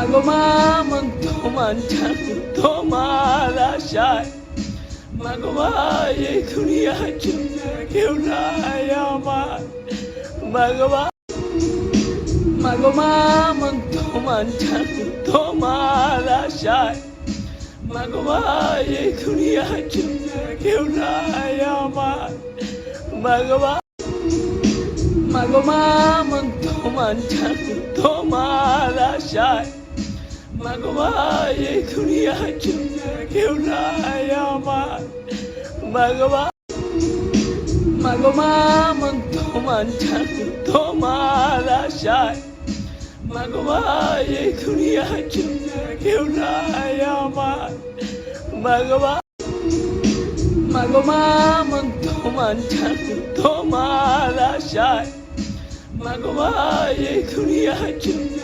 মাগো মা মন তোমার জানো তোমার আশায় মাগো মা এই দুনিয়ার জন্য কেউ নাই আমার মাগো মা মন তোমার জানো তোমার আশায় মাগো মা এই দুনিয়ার জন্য কেউ নাই আমার মাগো মা মন তোমার জানো তোমার আশায় মাগো মা এই দুনিয়ার জন্য কেউ নাই আমার মাগো মা মন তোমার জানো তোমার আশায় মাগো মা এই দুনিয়ার জন্য কেউ নাই আমার মাগো মা মন তোমার জানো তোমার আশায় মাগো মা এই দুনিয়ার জন্য